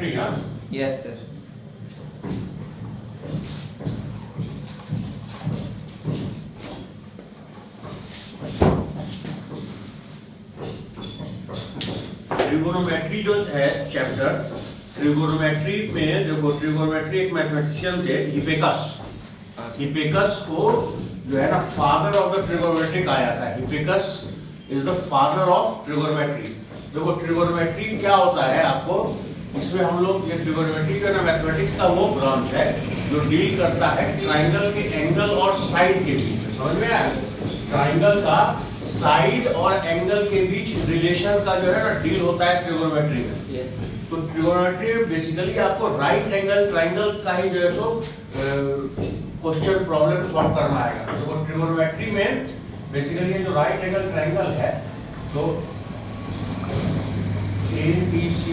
Trigonometry ना? Yes sir. Trigonometry जो है चैप्टर, ट्रिगोनोमेट्री में देखो, ट्रिगोनोमेट्री एक मैथमेटिशियन थे हिप्पीकस। हिप्पीकस को जो है ना फादर ऑफ द ट्रिगोनोमेट्री कहा जाता है। Hipparchus is the father of trigonometry. देखो ट्रिगोनोमेट्री क्या होता है आपको, इसमें हम लोग ये ट्रिगोनोमेट्री जो है ना मैथमेटिक्स का वो ब्रांच है जो डील करता है ट्राइंगल के एंगल और साइड के बीच में। समझ में आया? ट्राइंगल का साइड और एंगल के बीच रिलेशन का जो है ना डील होता है ट्रिगोनोमेट्री में। यस। तो ट्रिगोनोमेट्री में बेसिकली आपको राइट एंगल ट्राइंगल का ही जो है सो क्वेश्चन प्रॉब्लम सॉल्व करना आएगा। तो ट्रिगोनोमेट्री में बेसिकली ये जो राइट एंगल ट्राइंगल है, तो ABC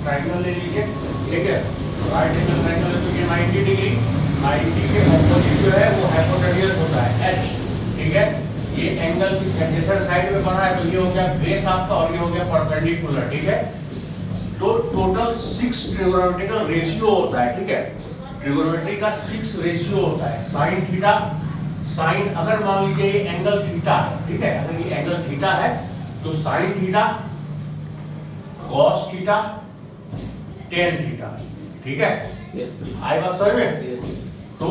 ट्राइंगल ले लीजिए, ठीक है। राइट एंगल ट्राइंगल है तो ये 90 डिग्री, 90 के ऑपोजिट जो है वो हाइपोटेन्यूज होता है H, ठीक है। ये एंगल किस एडजेसेंट साइड में बना है, तो ये हो गया बेस आपका और ये हो गया परपेंडिकुलर, ठीक है। तो टोटल 6 ट्रिगोनोमेट्रिकल रेशियो होता है, ठीक है। ट्रिगोनोमेट्री का 6 रेशियो होता है। साइन थीटा, साइन अगर मान लीजिए ये एंगल थीटा है, ठीक है, अगर ये एंगल थीटा है तो sine theta, cos theta, tan theta, ठीक है। यस। आई बात समझ में? यस। तो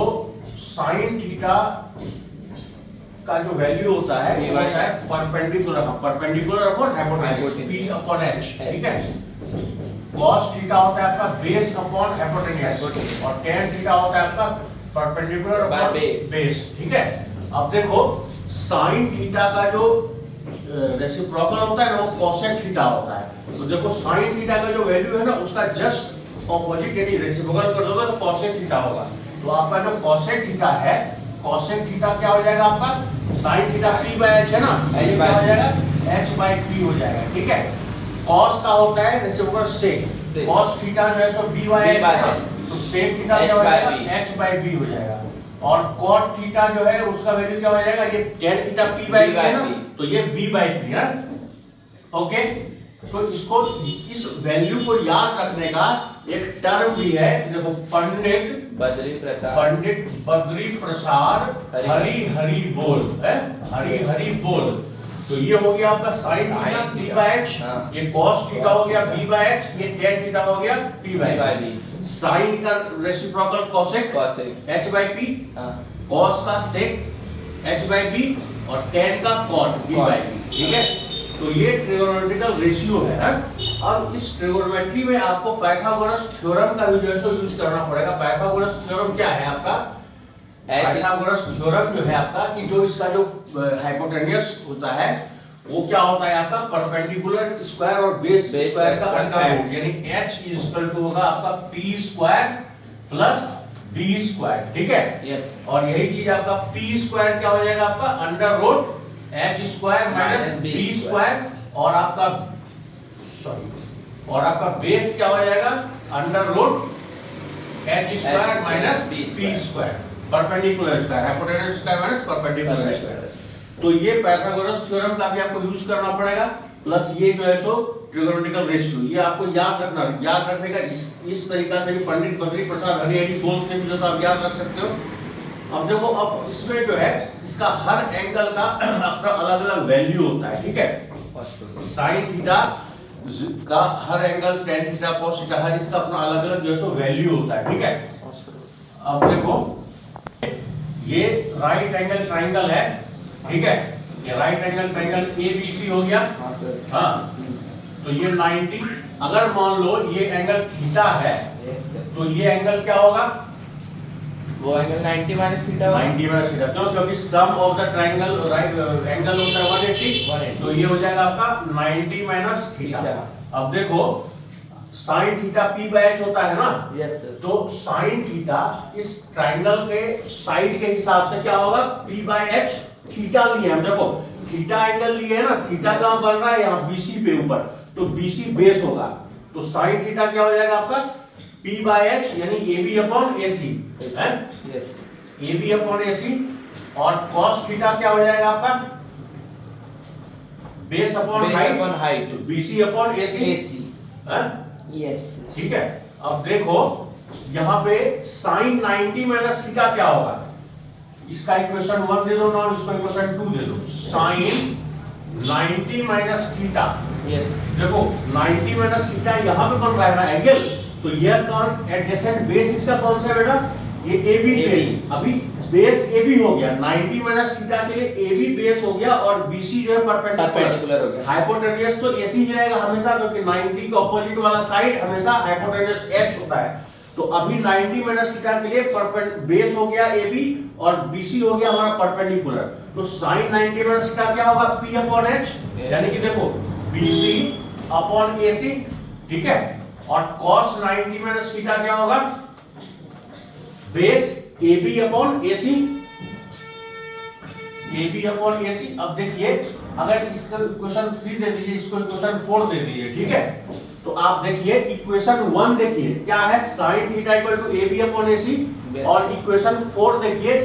साइन थीटा का जो वैल्यू होता है ये होता है perpendicular, perpendicular upon hypotenuse P upon H, ठीक है। cos थीटा होता है आपका बेस अपॉन हाइपोटेन्यूज और tan थीटा होता है आपका परपेंडिकुलर अपॉन बेस, ठीक है। अब देखो sin थीटा का जो रेसिप्रोकल होता है ना वो cosec थीटा होता है। तो देखो sin थीटा का जो वैल्यू है ना उसका जस्ट ऑपोजिट यानी रेसिप्रोकल कर दोगे तो cosec थीटा होगा। तो आपका जो cosec थीटा है, cosec थीटा क्या हो जाएगा आपका, sin थीटा P/H है ना, ये क्या हो जाएगा H/P हो जाएगा, ठीक है। cos का होता है रेसिप्रोकल sec, cos थीटा जो है सो B/H है ना, तो sec थीटा क्या हो जाएगा H/B हो जाएगा। और cot थीटा जो है उसका वैल्यू क्या हो जाएगा, ये tan थीटा P/P है ना, तो ये B/P है, ओके। तो इसको, इस वैल्यू को याद रखने का एक टर्म भी है, देखो पंडित बद्री प्रसाद, पंडित बद्री प्रसाद हरि हरि बोल है, हरि हरि बोल। तो ये हो गया आपका साइन थीटा P/H, ये cos थीटा हो गया B/H, ये tan थीटा हो गया P/P। साइन का रेसिप्रोकल cosec H/P, cos का sec H/P और tan का cot B/P, ठीक है। तो ये ट्रिगोनोमेट्रिकल रेशियो है। अब इस ट्रिगोनोमेट्री में आपको पाइथागोरस थ्योरम का भी जो है सो यूज करना पड़ेगा। पाइथागोरस थ्योरम क्या है आपका, पाइथागोरस थ्योरम जो है आपका कि जो इसका जो हाइपोटेन्यूज होता है वो क्या होता है आपका परपेंडिकुलर स्क्वायर और बेस स्क्वायर का अंडर रूट, यानी H इज इक्वल टू होगा आपका P square plus B square, ठीक है। यस। और यही चीज आपका P स्क्वायर क्या हो जाएगा आपका under root H square minus B square और आपका और आपका बेस क्या हो जाएगा under root H square minus B square, perpendicular square, hypotenuse square minus perpendicular square. तो ये पाइथागोरस थ्योरम का भी आपको यूज करना पड़ेगा, प्लस ये जो है सो ट्रिगोनोमेट्रिकल रेशियो, ये आपको याद रखने का इस तरीका से भी पंडित बद्री प्रसाद हरि हरि बोल से भी जो आप याद रख सकते हो। अब देखो, अब इसमें जो है इसका हर एंगल का अपना अलग अलग वैल्यू होता है, ठीक है। साइन थीटा का हर angle, tan theta cos theta हर इसका अपना अलग अलग जो है सो वैल्यू होता है, ठीक है। अब देखो ये राइट एंगल ट्राइंगल है, ठीक है। ये राइट एंगल ट्राइंगल ABC हो गया, हाँ सर। हाँ। तो ये 90, अगर मान लो ये एंगल थीटा है तो ये एंगल क्या होगा, वो angle 90 minus theta, 90 minus theta, क्यों, क्योंकि sum of the triangle right angle होता है 180, तो ये हो जाएगा आपका 90 माइनस थीटा। अब देखो साइन थीटा P/H होता है ना, यस सर। तो साइन थीटा इस ट्राइंगल के साइड के हिसाब से क्या होगा, P/H थीटा लिए हम, देखो थीटा एंगल लिए है ना, थीटा कहां बन रहा है, यहाँ BC पे ऊपर, तो BC बेस होगा, तो साइन थीटा क्या हो जाएगा आपका P/H यानी AB अपॉन AC है, यस। AB upon AC। और cos थीटा क्या हो जाएगा आपका base upon height, height, BC upon AC AC, है, यस। ठीक है। अब देखो यहाँ पे साइन 90 माइनस थीटा क्या होगा, इसका इक्वेशन 1 दे दो ना, इसका इक्वेशन 2 दे दो। साइन 90 माइनस थीटा, यस देखो 90 माइनस थीटा यहाँ पे बन रहा है ना एंगल, तो ये कौन एडजेसेंट बेस इसका कौन सा है बेटा, ये AB बेस। अभी बेस AB हो गया, 90 माइनस थीटा के लिए AB बेस हो गया और BC जो है परपेंडिकुलर हो गया। हाइपोटेन्यूज तो AC ही रहेगा हमेशा, क्योंकि 90 के ऑपोजिट वाला साइड हमेशा हाइपोटेन्यूज H होता है। तो अभी 90 माइनस थीटा के लिए बेस हो गया AB और BC हो गया हमारा परपेंडिकुलर, तो sin 90 माइनस थीटा क्या होगा, P अपॉन H, यानी कि देखो BC अपॉन AC, ठीक है, और cos 90 माइनस थीटा क्या होगा, base AB upon AC, AB upon AC। अब देखिए अगर इसका इक्वेशन 3 दे दीजिए, इसको इक्वेशन 4 दे दीजिए, ठीक है, तो आप देखिए इक्वेशन 1 देखिए क्या है, sin theta equal to AB upon AC, और इक्वेशन 4 देखिए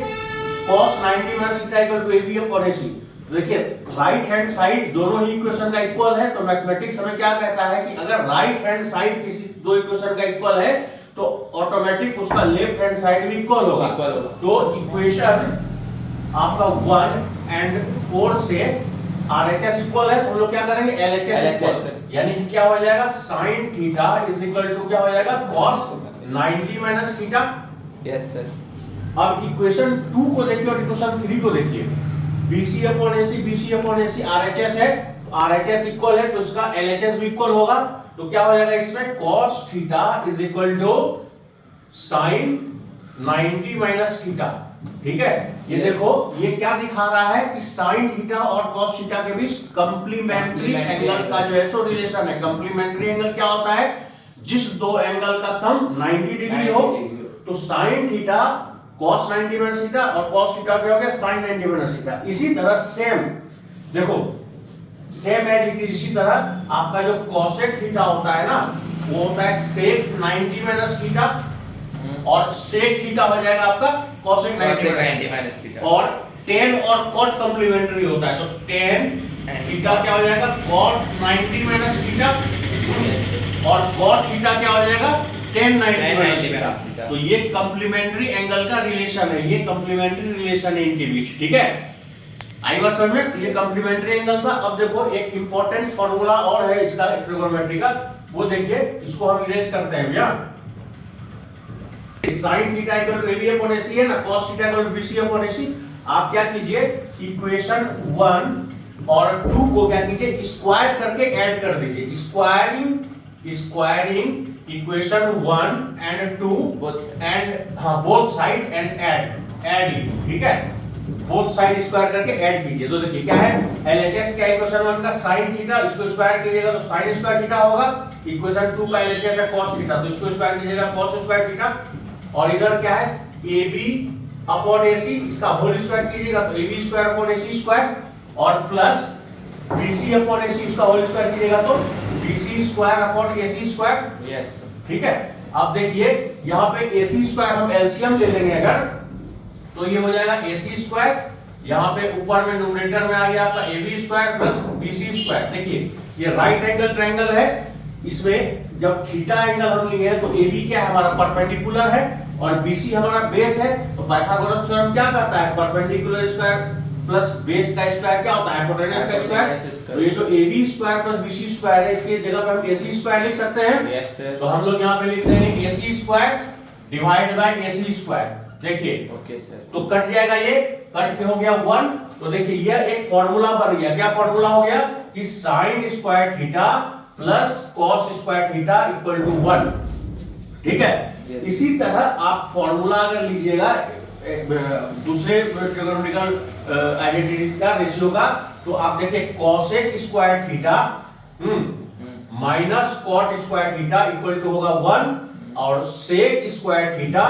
cos 90 minus theta equal to AB upon AC। देखिए राइट हैंड साइड दोनों ही इक्वेशन का इक्वल है, तो मैथमेटिक्स हमें क्या कहता है कि अगर राइट हैंड साइड किसी दो इक्वेशन का इक्वल है तो ऑटोमेटिक उसका लेफ्ट हैंड साइड भी इक्वल होगा। तो इक्वेशन आपका 1 एंड 4 से RHS इक्वल है, तो हम लोग क्या करेंगे LHS इक्वल, यानी कि क्या हो जाएगा sin theta is equal to क्या हो जाएगा cos 90 minus theta. Yes sir. अब इक्वेशन 2 को देखिए और इक्वेशन 3 को देखिए, BC अपॉन AC RHS है, तो RHS इक्वल है तो इसका LHS भी इक्वल होगा, तो क्या हो जाएगा इसमें cos theta is equal to sin 90 minus theta, ठीक है। ये देखो ये क्या दिखा रहा है कि sin थीटा और cos थीटा के बीच कंप्लीमेंट्री एंगल का जो है सो रिलेशन है। कंप्लीमेंट्री एंगल क्या होता है, जिस दो एंगल का सम 90 डिग्री हो, तो sin theta cos 90 minus theta और cos थीटा क्या हो गया sin 90 माइनस थीटा। इसी तरह सेम देखो सेम एज इट इज, इसी तरह आपका जो cosec थीटा होता है ना, वो होता है sec 90 माइनस थीटा, और sec थीटा हो जाएगा आपका cosec 90 माइनस थीटा, और tan और cot कंप्लीमेंट्री होता है, तो tan थीटा क्या हो जाएगा cot 90 माइनस थीटा, और cot थीटा क्या हो जाएगा tan 90 माइनस थीटा। तो ये कंप्लीमेंट्री एंगल का रिलेशन है, ये कंप्लीमेंट्री रिलेशन है इनके बीच, ठीक है। आई बात समझ में, ये कंप्लीमेंट्री एंगल था। अब देखो एक इंपॉर्टेंट फार्मूला और है इसका ट्रिगोनोमेट्री का, वो देखिए, इसको हम इरेज करते हैं भैया। sin theta equal to AB upon AC है ना, cos theta equal to BC upon AC। आप क्या कीजिए, इक्वेशन 1 और 2 को क्या कीजिए, स्क्वायर करके ऐड कर दीजिए। Squaring equation 1 and 2 and both side and add it, ठीक है, बोथ साइड स्क्वायर करके ऐड कीजिए। तो देखिए क्या है, LHS क्या इक्वेशन 1 का sin थीटा, इसको स्क्वायर कीजिएगा तो sin स्क्वायर थीटा होगा। इक्वेशन 2 का LHS है cos थीटा, तो इसको स्क्वायर कीजिएगा cos स्क्वायर थीटा। और इधर क्या है, AB अपॉन AC, इसका होल स्क्वायर कीजिएगा तो AB square upon AC square, और प्लस BC अपॉन AC, इसका होल स्क्वायर कीजिएगा तो BC square upon AC square. Yes ठीक है। अब देखिए यहाँ पे AC स्क्वायर हम एलसीएम ले लेंगे अगर, तो ये हो जाएगा AC स्क्वायर, यहाँ पे ऊपर में न्यूमरेटर में आ गया आपका AB square plus BC square. देखिए ये राइट एंगल ट्रायंगल है, इसमें जब थीटा एंगल हम लिए हैं तो AB क्या है हमारा परपेंडिकुलर है और BC हमारा बेस है। तो पाइथागोरस थ्योरम क्या कहता है, परपेंडिकुलर स्क्वायर प्लस बेस का स्क्वायर क्या होता है, हाइपोटेन्यूज का स्क्वायर। तो ये जो AB square plus BC square है, इसकी जगह पे हम AC स्क्वायर लिख सकते हैं। Yes sir. तो हम लोग यहाँ पे लिख देंगे AC square divide by AC square. देखिए ओके सर, तो कट जाएगा, ये कट के हो गया 1। तो देखिए ये एक फॉर्मूला बन गया, क्या फॉर्मूला हो गया कि sin square theta plus cos square theta equal to 1, ठीक है। Yes. इसी तरह आप फॉर्मूला अगर लीजिएगा दूसरे ट्रिगोनोमेट्रिकल आइडेंटिटीज का रेशियो का, तो आप देखिए cosec square theta minus cot square theta equal to होगा 1, और sec square theta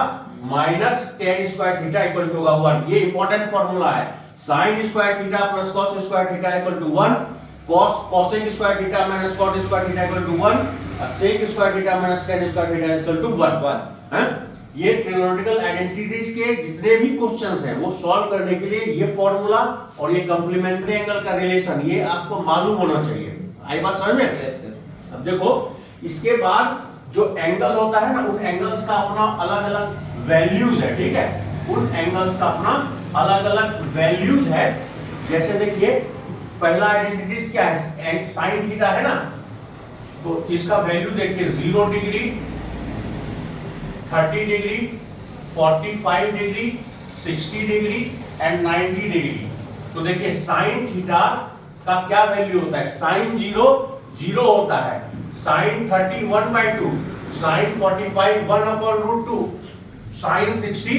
minus tan square theta equal to होगा 1। ये इंपॉर्टेंट फॉर्मूला है, sin square theta plus cos square theta equal to 1, cosec square theta minus cot square theta equal to 1, sec square theta minus tan square theta equal to 1। हैं? ये trigonometrical identities के जितने भी questions हैं वो solve करने के लिए ये फॉर्मूला और ये कंप्लीमेंट्री एंगल का रिलेशन ये आपको मालूम होना चाहिए। आई बात समझ में? Yes sir. अब देखो इसके बाद जो एंगल होता है ना, उन एंगल्स का अपना अलग अलग वैल्यूज है, ठीक है, उन एंगल्स का अपना अलग अलग वैल्यूज है। जैसे देखिए पहला आइडेंटिटीज क्या है, साइन थीटा है ना, तो इसका वैल्यू देखिए 0 degree, 30 degree, 45 degree, 60 degree and 90 degree. तो देखिए साइन थीटा का क्या वैल्यू होता है, साइन 0 होता है, साइन 30 1/2, साइन 45 1/√2, साइन 60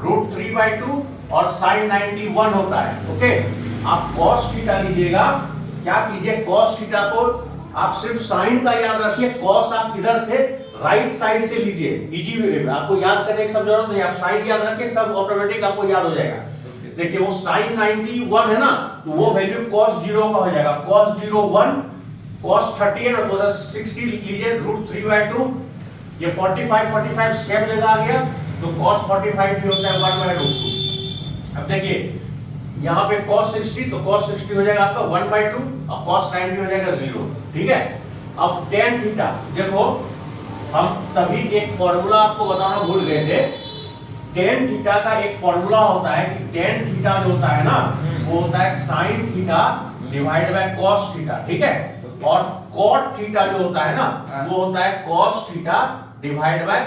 √3/2 और साइन 90 1 होता है। ओके, आप cos थीटा लीजिएगा, क्या कीजिए cos थीटा को आप सिर्फ साइन का याद रखिए, cos आप इधर से राइट साइड से लीजिए, इजी वे, आपको याद करने की सब जरूरत नहीं, आप साइन याद रखिए, सब ऑटोमेटिक आपको याद हो जाएगा। देखिए वो साइन 91 है ना, तो वो वैल्यू cos 0 का हो जाएगा, cos 0 1, cos 30 है ना, तो 60 लीजिए √3/2, ये 45 सेम जगह आ गया, तो cos 45 भी होता है 1/√2। अब देखिए यहाँ पे cos 60, तो cos 60 हो जाएगा आपका 1/2 और cos 90 हो जाएगा 0, ठीक है। अब tan थीटा देखो, हम तभी एक फॉर्मूला आपको बताना भूल गए थे, tan थीटा का एक फॉर्मूला होता है कि tan थीटा जो होता है ना, वो होता है sin theta divide by cos theta, ठीक है, और cot थीटा जो होता है ना, वो होता है cos theta divide by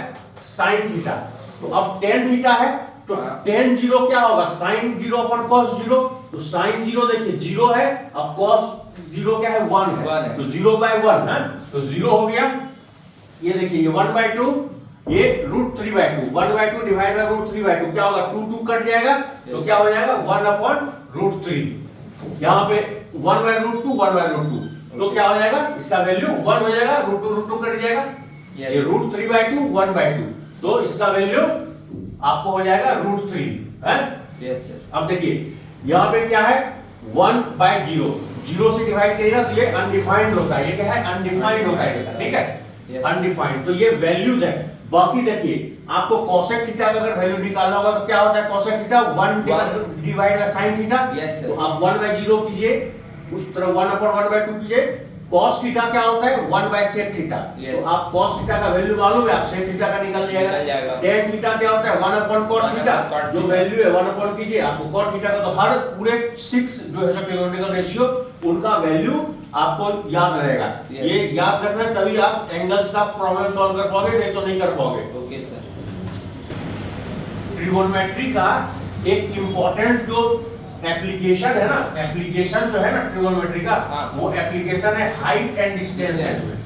sin theta. तो अब tan थीटा है, तो tan 0 क्या होगा, sin 0 अपन cos 0, तो sin 0 देखिए 0 है, अब cos 0 क्या है 1 है, तो 0/1 है, तो 0 हो गया। ये देखिए ये 1/2, ये √3/2, 1/2 डिवाइड बाय √3/2 क्या होगा, 2 कट जाएगा, तो क्या हो जाएगा 1/√3, यहाँ पे 1/√2 1/√2, तो क्या हो जाएगा, इसका वैल्यू 1 हो जाएगा, √2 कट जाएगा, ये √3/2 1/2, तो इसका वैल्यू आपको हो जाएगा √3 है। Yes sir. अब देखिए यहाँ पे क्या है 1/0, 0 से डिवाइड करिएगा तो ये अनडिफाइंड होता है, ये क्या है अनडिफाइंड होता है इसका, ठीक है, अनडिफाइंड, तो ये वैल्यूज है। बाकी देखिए आपको cosec थीटा का अगर वैल्यू निकालना होगा तो क्या होता है cosec theta 1 divide by sin theta, तो आप 1/0 कीजिए, उस तरफ 1/1/2 कीजिए, cos थीटा क्या होता है 1/sec थीटा, तो आप cos थीटा का वैल्यू मालूम है, आप sec थीटा का निकल जाएगा। tan थीटा क्या होता है 1/cot थीटा, जो वैल्यू है 1/, कीजिए, आपको cot थीटा का तो हर पूरे 6 जो है ट्रिगोनोमेट्रिकल रेशियो उनका वैल्यू आपको याद रहेगा। ये याद रखना, तभी आप एंगल्स का प्रॉब्लम सॉल्व कर पाओगे, नहीं तो नहीं कर पाओगे। Okay sir. ट्रिगोनोमेट्री का एक इंपॉर्टेंट जो एप्लीकेशन है ना, एप्लीकेशन जो है ना ट्रिगोनोमेट्री का, वो एप्लीकेशन है हाइट एंड डिस्टेंसेस में,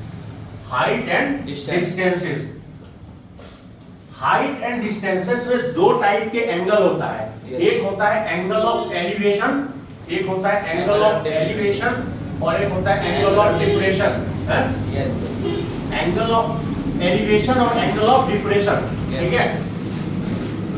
height and distances. Height and distances में दो टाइप के एंगल होता है, एक होता है एंगल ऑफ एलिवेशन, एक होता है एंगल ऑफ एलिवेशन और एक होता है एंगल ऑफ डिप्रेशन, है yes sir. Angle of elevation और एंगल ऑफ डिप्रेशन, ठीक है।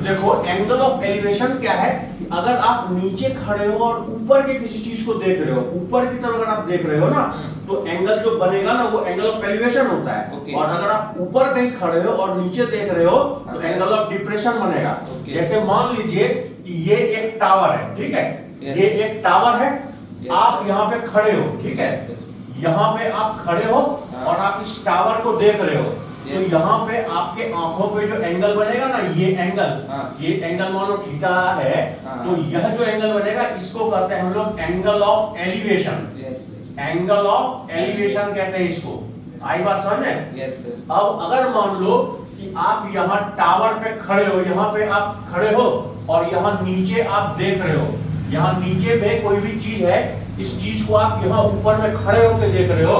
देखो एंगल ऑफ एलिवेशन क्या है, अगर आप नीचे खड़े हो और ऊपर के किसी चीज को देख रहे हो, ऊपर की तरफ अगर आप देख रहे हो ना, तो एंगल जो बनेगा ना वो एंगल ऑफ एलिवेशन होता है, और अगर आप ऊपर कहीं खड़े हो और नीचे देख रहे हो तो एंगल ऑफ डिप्रेशन बनेगा। जैसे मान लीजिए ये एक टावर है, ठीक है, ये एक टावर है, आप यहाँ पे खड़े हो, ठीक है, यहाँ पे आप खड़े हो और आप इस टावर को देख रहे हो, तो यहाँ पे आपके आंखों पे जो एंगल बनेगा ना, ये एंगल मान लो थीटा है, तो यह जो एंगल बनेगा इसको कहते हैं हम लोग angle of elevation, angle of elevation कहते हैं इसको। आई बात समझ में? Yes sir. अब अगर मान लो कि आप यहाँ टावर पे खड़े हो, यहाँ पे आप खड़े हो और यहाँ नीचे आप देख रहे हो, यहाँ नीचे में कोई भी चीज है, इस चीज को आप यहाँ ऊपर में खड़े होकर देख रहे हो,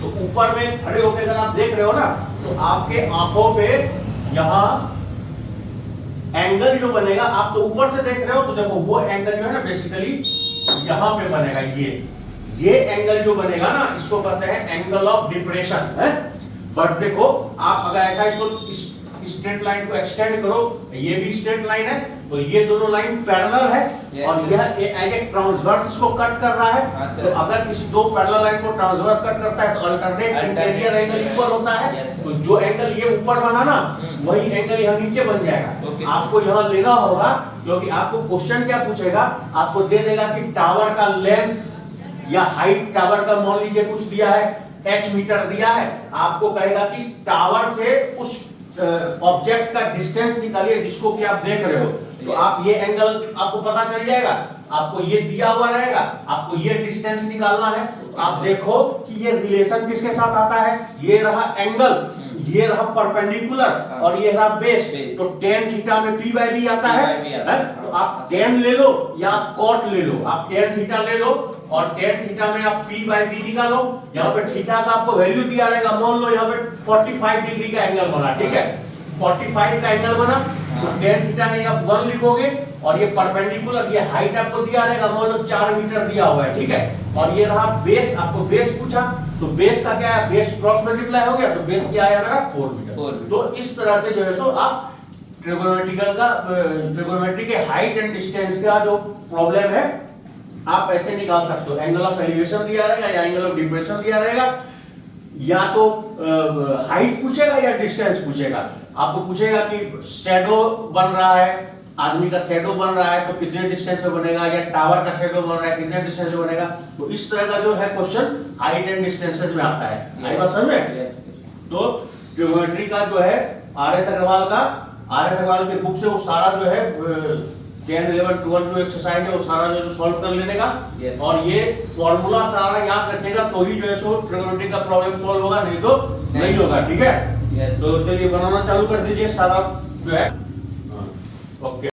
तो ऊपर में खड़े होकर अगर आप देख रहे हो ना, तो आपके आंखों पे यहाँ एंगल जो बनेगा, आप तो ऊपर से देख रहे हो, तो देखो वो एंगल जो है ना बेसिकली यहाँ पे बनेगा, ये एंगल जो बनेगा ना इसको कहते हैं एंगल ऑफ डिप्रेशन, है। बट देखो आप अगर ऐसा इसको स्ट्रेट लाइन को एक्सटेंड करो, ये भी स्ट्रेट लाइन है, तो ये दोनों लाइन पैरेलल है, और यह एज ए ट्रांसवर्स इसको कट कर रहा है। तो अगर किसी दो पैरेलल लाइन को ट्रांसवर्स कट करता है तो अल्टरनेट इंटीरियर एंगल इक्वल होता है, तो जो एंगल ये ऊपर बना ना वही एंगल यहाँ नीचे बन जाएगा। आपको यहाँ लेना होगा, क्योंकि आपको क्वेश्चन क्या पूछेगा, आपको दे देगा कि टावर का लेंथ या हाइट, टावर का मान लीजिए कुछ दिया है h मीटर दिया है, आपको कहेगा कि टावर से उस ऑब्जेक्ट का डिस्टेंस निकालिए जिसको कि आप देख रहे हो, तो आप ये एंगल आपको पता चल जाएगा, आपको ये दिया हुआ रहेगा, आपको ये डिस्टेंस निकालना है। तो आप देखो कि ये रिलेशन किसके साथ आता है, ये रहा एंगल, ये रहा परपेंडिकुलर और ये रहा बेस, तो tan थीटा में p बाय b आता है, तो आप tan ले लो या आप cot ले लो, आप tan थीटा ले लो और tan थीटा में आप p बाय b निकालो। यहाँ पे थीटा का आपको वैल्यू दिया रहेगा, मान लो यहाँ पे 45 डिग्री का एंगल बना, ठीक है, 45 का एंगल बना, तो tan थीटा में आप 1 लिखोगे और ये परपेंडिकुलर, ये हाइट आपको दिया रहेगा, मान लो 4 मीटर दिया हुआ है, ठीक है, और ये रहा बेस, आपको बेस पूछा, तो बेस का क्या है, बेस क्रॉस मल्टीप्लाई हो गया, तो बेस क्या आया मेरा 4 मीटर। तो इस तरह से जो है सो आप ट्रिगोनोमेट्री के हाइट एंड डिस्टेंस का जो प्रॉब्लम है आप ऐसे निकाल सकते हो। एंगल ऑफ एलिवेशन दिया रहेगा या एंगल ऑफ डिप्रेशन दिया रहेगा, या तो हाइट पूछेगा या डिस्टेंस पूछेगा। आपको पूछेगा कि शैडो बन रहा है, आदमी का शैडो बन रहा है तो कितने डिस्टेंस से बनेगा, या टावर का शैडो बन रहा है कितने डिस्टेंस से बनेगा, तो इस तरह का जो है क्वेश्चन हाइट एंड डिस्टेंसेस में आता है। आई बात समझ में? तो ट्रिगोनोमेट्री का जो है आर एस अग्रवाल के बुक से वो सारा जो है 10, 11, 12 जो एक्सरसाइज है वो सारा जो सॉल्व कर लेने का, और ये फॉर्मूला सारा याद रखेगा तो ही जो है सो ट्रिगोनोमेट्री का प्रॉब्लम सॉल्व होगा, नहीं तो नहीं होगा, ठीक है। तो चलिए बनाना चालू कर दीजिए सारा जो है, ओके।